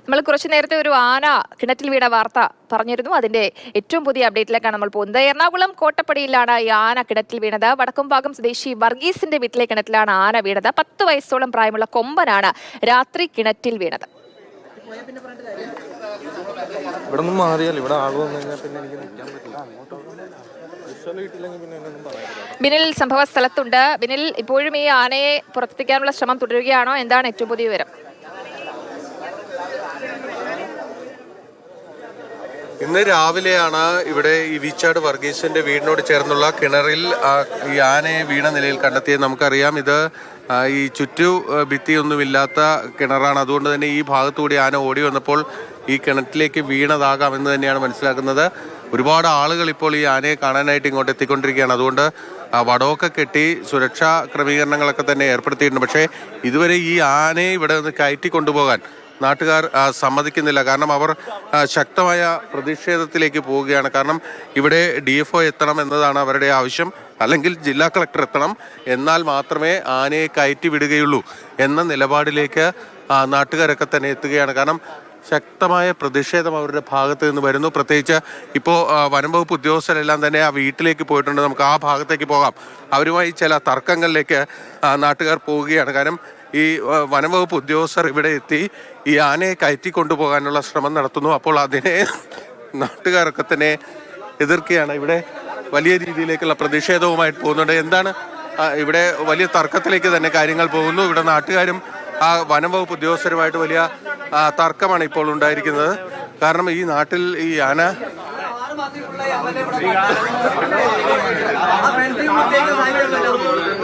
നമ്മൾ കുറച്ചു നേരത്തെ ഒരു ആന കിണറ്റിൽ വീണ വാർത്ത പറഞ്ഞിരുന്നു. അതിന്റെ ഏറ്റവും പുതിയ അപ്ഡേറ്റിലേക്കാണ് നമ്മൾ പോകുന്നത്. എറണാകുളം കോട്ടപ്പടിയിലാണ് ഈ ആന കിണറ്റിൽ വീണത്. വടക്കുംഭാഗം സ്വദേശി വർഗീസിന്റെ വീട്ടിലെ കിണറ്റിലാണ് ആന വീണത്. 10 വയസ്സോളം പ്രായമുള്ള കൊമ്പനാണ് രാത്രി കിണറ്റിൽ വീണത്. ബിനിൽ സംഭവ സ്ഥലത്തുണ്ട്. ബിനിൽ, ഇപ്പോഴും ഈ ആനയെ പുറത്തെത്തിക്കാനുള്ള ശ്രമം തുടരുകയാണോ? എന്താണ് ഏറ്റവും പുതിയ വിവരം? ഇന്ന് രാവിലെയാണ് ഇവിടെ ഈ വീച്ചാട് വർഗീസിന്റെ വീടിനോട് ചേർന്നുള്ള കിണറിൽ ഈ ആനയെ വീണ നിലയിൽ കണ്ടെത്തിയത്. നമുക്കറിയാം, ഇത് ഈ ചുറ്റു ഭിത്തിയൊന്നുമില്ലാത്ത കിണറാണ്. അതുകൊണ്ട് തന്നെ ഈ ഭാഗത്തുകൂടി ആന ഓടി വന്നപ്പോൾ ഈ കിണറ്റിലേക്ക് വീണതാകാമെന്ന് തന്നെയാണ് മനസ്സിലാക്കുന്നത്. ഒരുപാട് ആളുകൾ ഇപ്പോൾ ഈ ആനയെ കാണാനായിട്ട് ഇങ്ങോട്ട് എത്തിക്കൊണ്ടിരിക്കുകയാണ്. അതുകൊണ്ട് വടമൊക്കെ കെട്ടി സുരക്ഷാ ക്രമീകരണങ്ങളൊക്കെ തന്നെ ഏർപ്പെടുത്തിയിട്ടുണ്ട്. പക്ഷേ ഇതുവരെ ഈ ആനയെ ഇവിടെ നിന്ന് കയറ്റി കൊണ്ടുപോകാൻ നാട്ടുകാർ സമ്മതിക്കുന്നില്ല. കാരണം അവർ ശക്തമായ പ്രതിഷേധത്തിലേക്ക് പോവുകയാണ്. കാരണം ഇവിടെ DFO എത്തണം എന്നതാണ് അവരുടെ ആവശ്യം, അല്ലെങ്കിൽ ജില്ലാ കളക്ടർ എത്തണം, എന്നാൽ മാത്രമേ ആനയെ കയറ്റി വിടുകയുള്ളൂ എന്ന നിലപാടിലേക്ക് നാട്ടുകാരൊക്കെ തന്നെ എത്തുകയാണ്. കാരണം ശക്തമായ പ്രതിഷേധം അവരുടെ ഭാഗത്ത് നിന്ന് വരുന്നു. പ്രത്യേകിച്ച് ഇപ്പോൾ വനംവകുപ്പ് ഉദ്യോഗസ്ഥരെല്ലാം തന്നെ ആ വീട്ടിലേക്ക് പോയിട്ടുണ്ട്. നമുക്ക് ആ ഭാഗത്തേക്ക് പോകാം. അവരുമായി ചില തർക്കങ്ങളിലേക്ക് നാട്ടുകാർ പോവുകയാണ്. കാരണം ഈ വനംവകുപ്പ് ഉദ്യോഗസ്ഥർ ഇവിടെ എത്തി ഈ ആനയെ കയറ്റി കൊണ്ടുപോകാനുള്ള ശ്രമം നടത്തുന്നു. അപ്പോൾ അതിനെ നാട്ടുകാരൊക്കെ തന്നെ എതിർക്കുകയാണ്. ഇവിടെ വലിയ രീതിയിലേക്കുള്ള പ്രതിഷേധവുമായിട്ട് പോകുന്നുണ്ട്. എന്താണ് ഇവിടെ വലിയ തർക്കത്തിലേക്ക് തന്നെ കാര്യങ്ങൾ പോകുന്നു. ഇവിടെ നാട്ടുകാരും ആ വനംവകുപ്പ് ഉദ്യോഗസ്ഥരുമായിട്ട് വലിയ തർക്കമാണ് ഇപ്പോൾ ഉണ്ടായിരിക്കുന്നത്. കാരണം ഈ നാട്ടിൽ ഈ ആന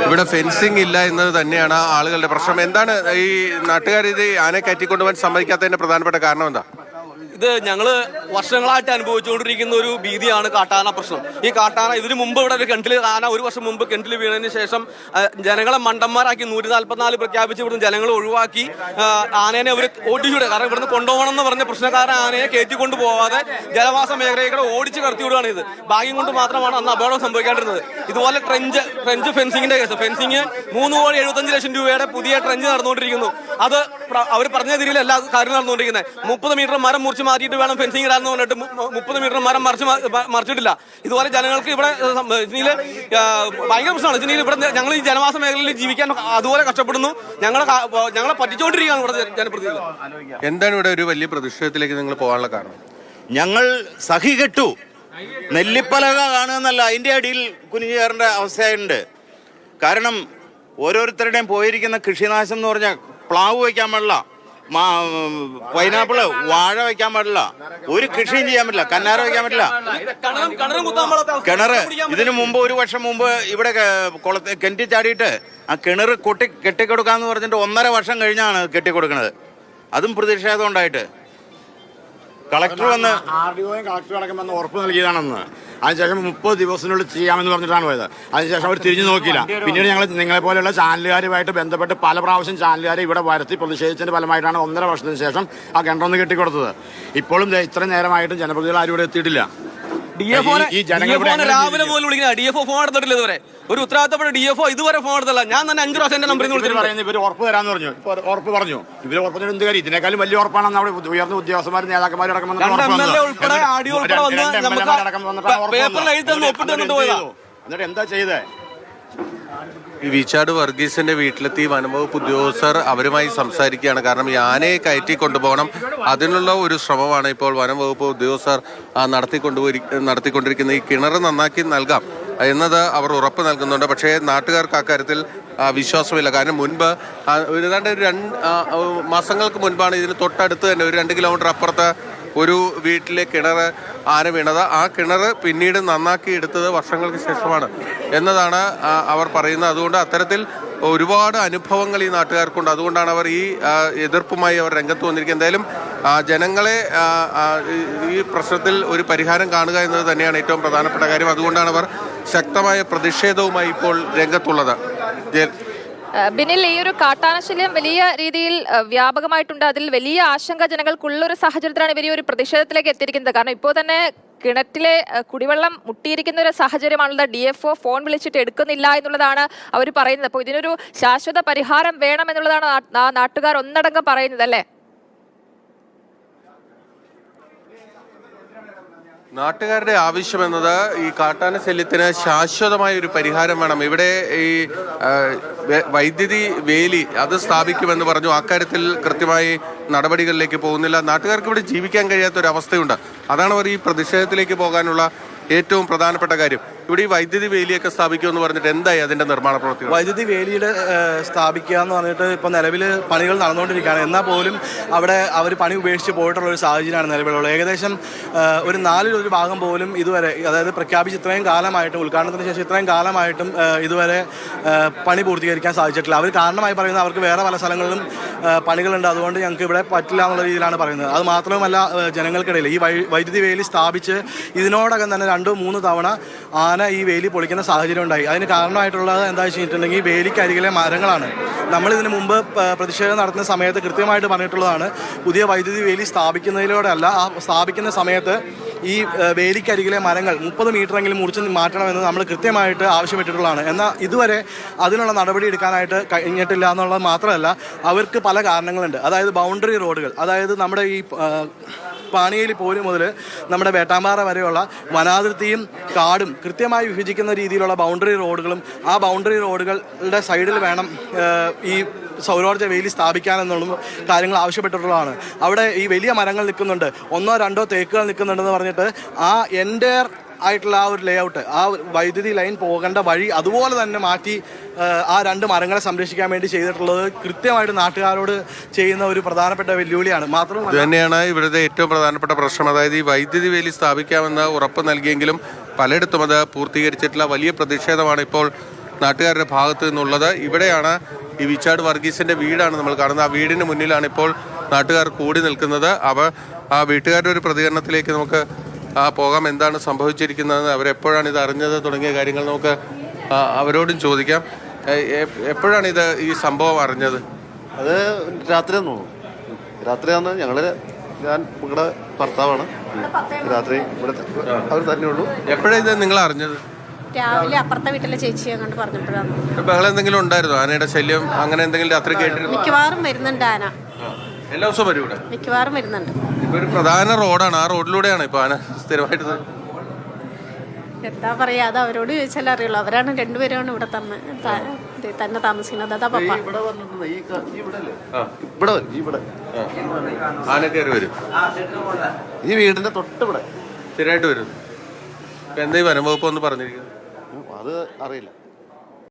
ഇവിടെ ഫെൻസിങ് ഇല്ല എന്നത് തന്നെയാണ് ആളുകളുടെ പ്രശ്നം. എന്താണ് ഈ നാട്ടുകാർ ഇത് ആനയെ കയറ്റിക്കൊണ്ടുപോകാൻ സമ്മതിക്കാത്തതിന്റെ പ്രധാനപ്പെട്ട കാരണം എന്താ? ഇത് ഞങ്ങള് വർഷങ്ങളായിട്ട് അനുഭവിച്ചുകൊണ്ടിരിക്കുന്ന ഒരു ഭീതിയാണ് കാട്ടാന പ്രശ്നം. ഈ കാട്ടാന ഇതിനു മുമ്പ് ഇവിടെ ഒരു കിണറ്റിൽ ആന 1 വർഷം മുമ്പ് കിണറ്റിൽ വീണതിന് ശേഷം ജനങ്ങളെ മണ്ടന്മാരാക്കി 144 പ്രഖ്യാപിച്ച് ഇവിടുന്ന് ജനങ്ങളെ ഒഴിവാക്കി ആനേനെ അവർ ഓടിച്ചുവിടുക. കാരണം ഇവിടുന്ന് കൊണ്ടുപോകണം എന്ന് പറഞ്ഞ പ്രശ്നക്കാരൻ ആനയെ കയറ്റിക്കൊണ്ട് പോകാതെ ജനവാസ മേഖലയിലൂടെ ഓടിച്ച് കടത്തി വിടുകയാണ് ഇത്. ഭാഗ്യം കൊണ്ട് മാത്രമാണ് അന്ന് അപകടം സംഭവിക്കാണ്ടിരുന്നത്. ഇതുപോലെ ട്രെഞ്ച് ഫെൻസിങ്ങിന്റെ കേസ്, ഫെൻസിങ് 3,75 ലക്ഷം രൂപയുടെ പുതിയ ട്രെഞ്ച് നടന്നുകൊണ്ടിരിക്കുന്നു. അത് അവർ പറഞ്ഞ രീതിയിൽ എല്ലാ കാര്യങ്ങളും നടന്നുകൊണ്ടിരിക്കുന്നത്. 30 മീറ്റർ മരം മുറിച്ച് മാറ്റിയിട്ട് വേണം ഫെൻസിങ് ഇടാന്ന് പറഞ്ഞിട്ട് 30 മീറ്റർ മരം മറിച്ചിട്ടില്ല. ഇതുപോലെ ജനങ്ങൾക്ക് ഇവിടെ ഭയങ്കര പ്രശ്നമാണ്. ഇവിടെ ഞങ്ങൾ ഈ ജനവാസ മേഖലയിൽ ജീവിക്കാൻ അതുപോലെ കഷ്ടപ്പെടുന്നു. ഞങ്ങളെ പറ്റിച്ചുകൊണ്ടിരിക്കുകയാണ് ഇവിടെ ജനപ്രതിനിധികൾ. എന്താണ് ഇവിടെ ഒരു വലിയ പ്രതിഷേധത്തിലേക്ക് നിങ്ങൾ പോകാനുള്ള കാരണം? ഞങ്ങൾ സഹികെട്ടു. നെല്ലിപ്പലക കാണുന്നല്ല, അതിൻ്റെ അടിയിൽ കുനിഞ്ഞേറേണ്ട അവസ്ഥയുണ്ട്. കാരണം ഓരോരുത്തരുടെയും പോയിരിക്കുന്ന കൃഷിനാശം എന്ന് പറഞ്ഞാൽ പ്ലാവ് വയ്ക്കാൻ പാടില്ല, പൈനാപ്പിള്, വാഴ വയ്ക്കാൻ പാടില്ല, ഒരു കൃഷിയും ചെയ്യാൻ പറ്റില്ല, കന്നാര വയ്ക്കാൻ പറ്റില്ല. കിണറ് ഇതിനു മുമ്പ് 1 വർഷം മുമ്പ് ഇവിടെ കിണറ്റി ചാടിയിട്ട് ആ കിണറ് കെട്ടിക്കൊടുക്കാന്ന് പറഞ്ഞിട്ട് 1.5 വർഷം കഴിഞ്ഞാണ് കെട്ടിക്കൊടുക്കുന്നത്. അതും പ്രതിഷേധം ഉണ്ടായിട്ട് കളക്ടർ വന്ന് RDOയും കളക്ടർ അടക്കമെന്ന് ഉറപ്പ് നൽകിയതാണെന്ന്. അതിനുശേഷം 30 ദിവസത്തിനുള്ളിൽ ചെയ്യാമെന്ന് പറഞ്ഞിട്ടാണ് പോയത്. അതിനുശേഷം അവർ തിരിഞ്ഞു നോക്കിയില്ല. പിന്നീട് ഞങ്ങൾ നിങ്ങളെപ്പോലെയുള്ള ചാനലുകാരുമായിട്ട് ബന്ധപ്പെട്ട് പല പ്രാവശ്യം ചാനലുകാരെ ഇവിടെ വരുത്തി പ്രതിഷേധിച്ചതിന്റെ ഫലമായിട്ടാണ് 1.5 വർഷത്തിന് ശേഷം ആ കിണറൊന്ന് കെട്ടിക്കൊടുത്തത്. ഇപ്പോഴും ഇത്രയും നേരമായിട്ടും ജനപ്രതിനിധികൾ ആരും ഇവിടെ എത്തിയിട്ടില്ല. രാവിലെ മുതൽ വിളിക്കുന്ന DFO ഫോൺ എടുത്തിട്ടില്ല ഇതുവരെ. ഒരു ഉത്തരവാദിത്തപ്പെട്ട DFO ഇതുവരെ ഫോൺ എടുത്തില്ല. ഞാൻ തന്നെ 5 പ്രാവശ്യം എന്റെ നമ്പറിൽ പറയുന്നത് ഇവർ ഉറപ്പ് തരാന്ന് പറഞ്ഞു. ഉറപ്പ് പറഞ്ഞു. ഇവര് ഉറപ്പ് എന്ത് കാര്യം? ഇതിനേക്കാളും വലിയ ഉറപ്പാണ് അവിടെ ഉയർന്ന ഉദ്യോഗസ്ഥന്മാരും നേതാക്കന്മാരും അടക്കം എന്നിട്ട് എന്താ ചെയ്തേ? ഈ വീച്ചാട് വർഗീസിന്റെ വീട്ടിലെത്തി വനംവകുപ്പ് ഉദ്യോഗസ്ഥർ അവരുമായി സംസാരിക്കുകയാണ്. കാരണം ഈ ആനയെ കയറ്റി കൊണ്ടുപോകണം, അതിനുള്ള ഒരു ശ്രമമാണ് ഇപ്പോൾ വനംവകുപ്പ് ഉദ്യോഗസ്ഥർ നടത്തിക്കൊണ്ടിരിക്കുന്നത്. ഈ കിണർ നന്നാക്കി നൽകാം എന്നത് അവർ ഉറപ്പ് നൽകുന്നുണ്ട്. പക്ഷേ നാട്ടുകാർക്ക് അക്കാര്യത്തിൽ വിശ്വാസമില്ല. കാരണം മുൻപ് ഏതാണ്ട് 2 മാസങ്ങൾക്ക് മുൻപാണ് ഇതിന് തൊട്ടടുത്ത് തന്നെ ഒരു 2 കിലോമീറ്റർ അപ്പുറത്ത് ഒരു വീട്ടിലെ കിണർ ആന വീണത്. ആ കിണർ പിന്നീട് നന്നാക്കി എടുത്തത് വർഷങ്ങൾക്ക് ശേഷമാണ് എന്നതാണ് അവർ പറയുന്നത്. അതുകൊണ്ട് അത്തരത്തിൽ ഒരുപാട് അനുഭവങ്ങൾ ഈ നാട്ടുകാർക്കുണ്ട്. അതുകൊണ്ടാണ് അവർ ഈ എതിർപ്പുമായി അവർ രംഗത്ത് വന്നിരിക്കുന്നത്. എന്തായാലും ജനങ്ങളെ ഈ പ്രശ്നത്തിൽ ഒരു പരിഹാരം കാണുക എന്നത് തന്നെയാണ് ഏറ്റവും പ്രധാനപ്പെട്ട കാര്യം. അതുകൊണ്ടാണ് അവർ ശക്തമായ പ്രതിഷേധവുമായി ഇപ്പോൾ രംഗത്തുള്ളത്. ബിനിൽ, ഈ ഒരു കാട്ടാനശല്യം വലിയ രീതിയിൽ വ്യാപകമായിട്ടുണ്ട്. അതിൽ വലിയ ആശങ്ക ജനങ്ങൾക്കുള്ളൊരു സാഹചര്യത്തിലാണ് ഇവർ ഒരു പ്രതിഷേധത്തിലേക്ക് എത്തിയിരിക്കുന്നത്. കാരണം ഇപ്പോൾ തന്നെ കിണറ്റിലെ കുടിവെള്ളം മുട്ടിയിരിക്കുന്ന ഒരു സാഹചര്യമാണുള്ളത്. DFO ഫോൺ വിളിച്ചിട്ട് എടുക്കുന്നില്ല എന്നുള്ളതാണ് അവർ പറയുന്നത്. അപ്പോൾ ഇതിനൊരു ശാശ്വത പരിഹാരം വേണമെന്നുള്ളതാണ് നാട്ടുകാർ ഒന്നടങ്കം പറയുന്നത്, അല്ലേ? നാട്ടുകാരുടെ ആവശ്യം എന്നത് ഈ കാട്ടാന ശല്യത്തിന് ശാശ്വതമായ ഒരു പരിഹാരം വേണം. ഇവിടെ ഈ വൈദ്യുതി വേലി അത് സ്ഥാപിക്കുമെന്ന് പറഞ്ഞു. അക്കാര്യത്തിൽ കൃത്യമായി നടപടികളിലേക്ക് പോകുന്നില്ല. നാട്ടുകാർക്ക് ഇവിടെ ജീവിക്കാൻ കഴിയാത്ത ഒരു അവസ്ഥയുണ്ട്. അതാണ് അവർ ഈ പ്രതിഷേധത്തിലേക്ക് പോകാനുള്ള ഏറ്റവും പ്രധാനപ്പെട്ട കാര്യം. ഇവിടെ ഈ വൈദ്യുതി വേലിയൊക്കെ സ്ഥാപിക്കുമെന്ന് പറഞ്ഞിട്ട് എന്തായി അതിന്റെ നിർമ്മാണ പ്രവൃത്തികൾ? വൈദ്യുതി വേലിയുടെ സ്ഥാപിക്കുക എന്ന് പറഞ്ഞിട്ട് ഇപ്പോൾ നിലവിൽ പണികൾ നടന്നുകൊണ്ടിരിക്കുകയാണ്. എന്നാൽ പോലും അവിടെ അവർ പണി ഉപേക്ഷിച്ച് പോയിട്ടുള്ള ഒരു സാഹചര്യമാണ് നിലവിലുള്ളത്. ഏകദേശം ഒരു 4 ഭാഗം പോലും ഇതുവരെ, അതായത് പ്രഖ്യാപിച്ച് ഇത്രയും കാലമായിട്ടും, ഉദ്ഘാടനത്തിന് ശേഷം ഇത്രയും കാലമായിട്ടും ഇതുവരെ പണി പൂർത്തീകരിക്കാൻ സാധിച്ചിട്ടില്ല. അവർ കാരണമായി പറയുന്നത് അവർക്ക് വേറെ പല സ്ഥലങ്ങളിലും പണികളുണ്ട്, അതുകൊണ്ട് ഞങ്ങൾക്ക് ഇവിടെ പറ്റില്ല എന്നുള്ള രീതിയിലാണ് പറയുന്നത്. അത് മാത്രവുമല്ല, ജനങ്ങൾക്കിടയിൽ ഈ വൈദ്യുതി വേലി സ്ഥാപിച്ച് ഇതിനോടകം തന്നെ 2-3 തവണ ആന ഈ വേലി പൊളിക്കുന്ന സാഹചര്യം ഉണ്ടായി. അതിന് കാരണമായിട്ടുള്ളത് എന്താ വെച്ചിട്ടുണ്ടെങ്കിൽ വേലിക്കരികിലെ മരങ്ങളാണ്. നമ്മളിതിന് മുമ്പ് പ്രതിഷേധം നടത്തുന്ന സമയത്ത് കൃത്യമായിട്ട് പറഞ്ഞിട്ടുള്ളതാണ്, പുതിയ വൈദ്യുതി വേലി സ്ഥാപിക്കുന്നതിലൂടെ അല്ല, ആ സ്ഥാപിക്കുന്ന സമയത്ത് ഈ വേലിക്കരികിലെ മരങ്ങൾ 30 മീറ്ററെങ്കിലും മുറിച്ച് മാറ്റണമെന്ന് നമ്മൾ കൃത്യമായിട്ട് ആവശ്യപ്പെട്ടിട്ടുള്ളതാണ്. എന്നാൽ ഇതുവരെ അതിനുള്ള നടപടി എടുക്കാനായിട്ട് കഴിഞ്ഞിട്ടില്ല എന്നുള്ളത് മാത്രമല്ല, അവർക്ക് പല കാരണങ്ങളുണ്ട്. അതായത് ബൗണ്ടറി റോഡുകൾ, അതായത് നമ്മുടെ ഈ പാണിയേലി പോര് മുതൽ നമ്മുടെ വേട്ടാമ്പാറ വരെയുള്ള വനാതിർത്തിയും കാടും കൃത്യമായി വിഭജിക്കുന്ന രീതിയിലുള്ള ബൗണ്ടറി റോഡുകളും, ആ ബൗണ്ടറി റോഡുകളുടെ സൈഡിൽ വേണം ഈ സൗരോർജ്ജ വേലി സ്ഥാപിക്കാനെന്നുള്ള കാര്യങ്ങൾ ആവശ്യപ്പെട്ടിട്ടുള്ളതാണ്. അവിടെ ഈ വലിയ മരങ്ങൾ നിൽക്കുന്നുണ്ട്, 1-2 തേക്കുകൾ നിൽക്കുന്നുണ്ടെന്ന് പറഞ്ഞിട്ട് ആ എൻ്റയർ ആയിട്ടുള്ള ആ ഒരു ലേഔട്ട്, ആ വൈദ്യുതി ലൈൻ പോകേണ്ട വഴി അതുപോലെ തന്നെ മാറ്റി ആ 2 മരങ്ങളെ സംരക്ഷിക്കാൻ വേണ്ടി ചെയ്തിട്ടുള്ളത് കൃത്യമായിട്ട് നാട്ടുകാരോട് ചെയ്യുന്ന ഒരു പ്രധാനപ്പെട്ട വെല്ലുവിളിയാണ്. മാത്രമല്ല, ഇത് തന്നെയാണ് ഇവിടുത്തെ ഏറ്റവും പ്രധാനപ്പെട്ട പ്രശ്നം. അതായത് ഈ വൈദ്യുതി വേലി സ്ഥാപിക്കാമെന്ന് ഉറപ്പ് നൽകിയെങ്കിലും പലയിടത്തും അത് പൂർത്തീകരിച്ചിട്ടുള്ള വലിയ പ്രതിഷേധമാണ് ഇപ്പോൾ നാട്ടുകാരുടെ ഭാഗത്തു നിന്നുള്ളത്. ഇവിടെയാണ് ഈ വിച്ചാട് വർഗീസിന്റെ വീടാണ് നമ്മൾ കാണുന്നത്. ആ വീടിന് മുന്നിലാണ് ഇപ്പോൾ നാട്ടുകാർ കൂടി നിൽക്കുന്നത്. ആ വീട്ടുകാരുടെ ഒരു പ്രതികരണത്തിലേക്ക് നമുക്ക് പോകാം. എന്താണ് സംഭവിച്ചിരിക്കുന്നത്, അവരെപ്പോഴാണ് ഇത് അറിഞ്ഞത് തുടങ്ങിയ കാര്യങ്ങൾ നമുക്ക് അവരോടും ചോദിക്കാം. എപ്പോഴാണ് ഈ സംഭവം അറിഞ്ഞത്? അത് രാത്രിയാന്ന് തോന്നുന്നു. രാത്രിയാന്ന് ഞാൻ ഇവിടെ ഭർത്താവാണ്. രാത്രി ഇവിടെ അവർ തന്നെയുള്ളൂ. എപ്പോഴാണ് ഇത് നിങ്ങൾ അറിഞ്ഞത്? രാവിലെ അപ്പുറത്തെ വീട്ടിലെ ചേച്ചിയെ കണ്ട് പറഞ്ഞപ്പോഴാണ്. ബഹളം എന്തെങ്കിലും ഉണ്ടായിരുന്നോ? ആനയുടെ ശല്യം അങ്ങനെ എന്തെങ്കിലും രാത്രി കേട്ടിരുന്നു? മിക്കവാറും വരുന്നുണ്ട് ആന. എല്ലാ ദിവസവും വരും ഇവിടെ? മിക്കവാറും വരുന്നുണ്ട്. ഇപ്പൊ ഒരു പ്രധാന റോഡാണ്, ആ റോഡിലൂടെയാണ് ഇപ്പൊ ആന സ്ഥിരമായിട്ട്. എന്താ പറയാ, അത് അവരോട് ചോദിച്ചാലേ അറിയുള്ളൂ. അവരാണ് 2 പേരാണ് ഇവിടെ തന്നെ താമസിക്കുന്നത്. അതാ പപ്പ. ആന കയറി വരും ഈ വീടിന്റെ തൊട്ടിവിടെ സ്ഥിരമായിട്ട് വരും. ഇപ്പൊ എന്താ വനം വകുപ്പ് ഒന്ന് പറഞ്ഞിരിക്കുന്നത്? അത് അറിയില്ല.